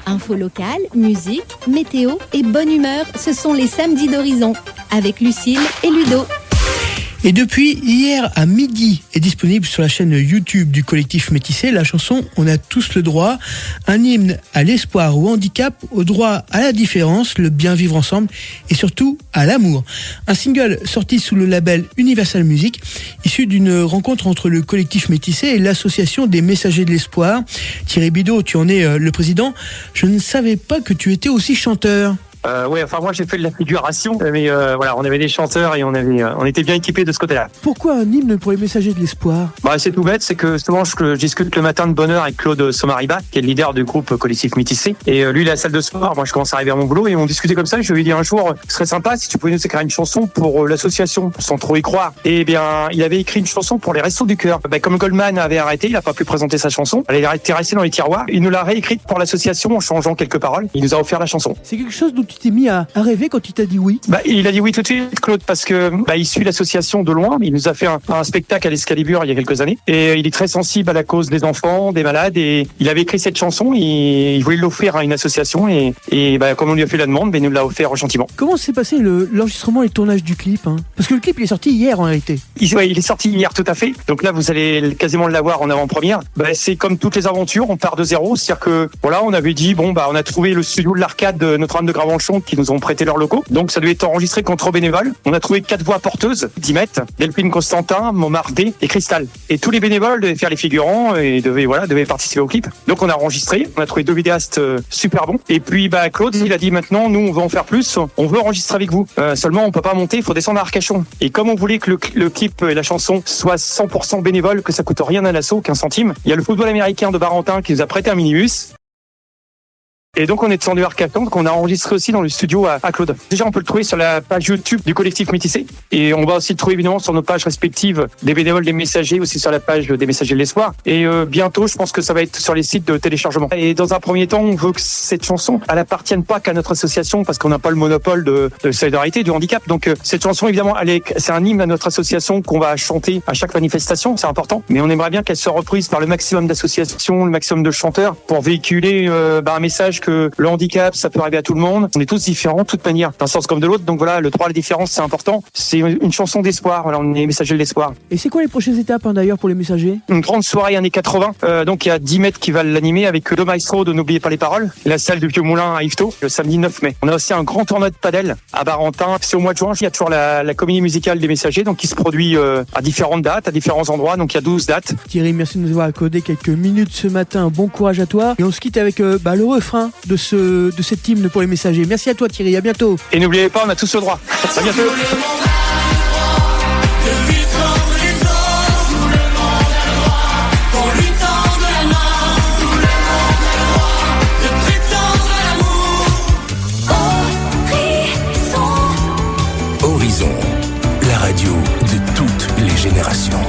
Info locale, musique, météo et bonne humeur, ce sont les samedis d'Horizon avec Lucille et Ludo. Et depuis hier à midi est disponible sur la chaîne YouTube du collectif Métissé la chanson On a tous le droit, un hymne à l'espoir ou au handicap, au droit à la différence, le bien vivre ensemble et surtout à l'amour. Un single sorti sous le label Universal Music, issu d'une rencontre entre le collectif Métissé et l'association des messagers de l'espoir. Thierry Bidot, tu en es le président. Je ne savais pas que tu étais aussi chanteur. Ouais, enfin moi j'ai fait de la figuration, mais voilà, on avait des chanteurs et on était bien équipés de ce côté-là. Pourquoi un hymne pour les messagers de l'espoir ? Bah c'est tout bête, c'est que souvent je discute le matin de bonne heure avec Claude Somariba, qui est le leader du groupe collectif Métissé, et lui il est à la salle de sport, moi je commence à arriver à mon boulot et on discutait comme ça. Je lui ai dit un jour, ce serait sympa si tu pouvais nous écrire une chanson pour l'association, sans trop y croire. Et bien il avait écrit une chanson pour les Restos du Cœur. Bah, comme Goldman avait arrêté, il a pas pu présenter sa chanson, elle était restée dans les tiroirs. Il nous l'a réécrite pour l'association en changeant quelques paroles. Il nous a offert la chanson. C'est quelque chose dont tu t'es mis à rêver quand il t'a dit oui ? Bah, il a dit oui tout de suite, Claude, parce que il suit l'association de loin. Il nous a fait un spectacle à l'Escalibur il y a quelques années, et il est très sensible à la cause des enfants, des malades, et il avait écrit cette chanson et il voulait l'offrir à une association, et comme on lui a fait la demande, il nous l'a offert gentiment. Comment s'est passé l'enregistrement et le tournage du clip, hein ? Parce que le clip il est sorti hier en réalité. Il est sorti hier, tout à fait. Donc là vous allez quasiment l'avoir en avant-première. C'est comme toutes les aventures, on part de zéro, c'est-à-dire que voilà, on avait dit on a trouvé le studio de l'Arcade de Notre-Dame de Gravenchon qui nous ont prêté leurs locaux. Donc ça devait être enregistré contre bénévoles. On a trouvé 4 voix porteuses, Dimette, Delphine Constantin, Momar D et Cristal. Et tous les bénévoles devaient faire les figurants et devaient participer au clip. Donc on a enregistré, on a trouvé 2 vidéastes super bons. Et puis Claude, il a dit maintenant, nous on veut en faire plus, on veut enregistrer avec vous. Seulement on peut pas monter, il faut descendre à Arcachon. Et comme on voulait que le clip et la chanson soient 100% bénévoles, que ça coûte rien à l'asso, qu'un centime, il y a le football américain de Barentin qui nous a prêté un minibus. Et donc on est descendu à Arcachon, donc on a enregistré aussi dans le studio à Claude. Déjà on peut le trouver sur la page YouTube du collectif Métissé, et on va aussi le trouver évidemment sur nos pages respectives des bénévoles des messagers, aussi sur la page des messagers de l'espoir, et bientôt je pense que ça va être sur les sites de téléchargement. Et dans un premier temps on veut que cette chanson elle appartienne pas qu'à notre association, parce qu'on n'a pas le monopole de solidarité du handicap. Donc cette chanson évidemment c'est un hymne à notre association qu'on va chanter à chaque manifestation, c'est important, mais on aimerait bien qu'elle soit reprise par le maximum d'associations, le maximum de chanteurs, pour véhiculer un message que le handicap, ça peut arriver à tout le monde. On est tous différents, de toute manière, d'un sens comme de l'autre. Donc voilà, le droit à la différence, c'est important. C'est une chanson d'espoir. Voilà, on est messager de l'espoir. Et c'est quoi les prochaines étapes d'ailleurs pour les messagers ? Une grande soirée années 80. Donc il y a 10 mètres qui va l'animer avec le maestro de N'oubliez pas les paroles, la salle du Vieux Moulin à Yvetot, le samedi 9 mai. On a aussi un grand tournoi de padel à Barentin. C'est au mois de juin. Il y a toujours la comédie musicale des messagers, donc qui se produit à différentes dates, à différents endroits. Donc il y a 12 dates. Thierry, merci de nous avoir accordé quelques minutes ce matin. Bon courage à toi. Et on se quitte avec le refrain de cet hymne pour les messagers. Merci à toi Thierry, à bientôt. Et n'oubliez pas, on a tous le droit. À bientôt. Horizon, la radio de toutes les générations.